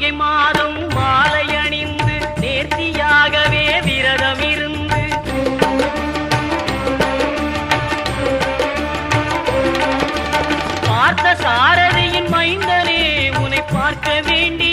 கார்த்திகை மாதம் மாலை அணிந்து நேர்த்தியாகவே விரதம் இருந்து பார்த்த சாரதியின் மைந்தனே உன்னை பார்க்க வேண்டி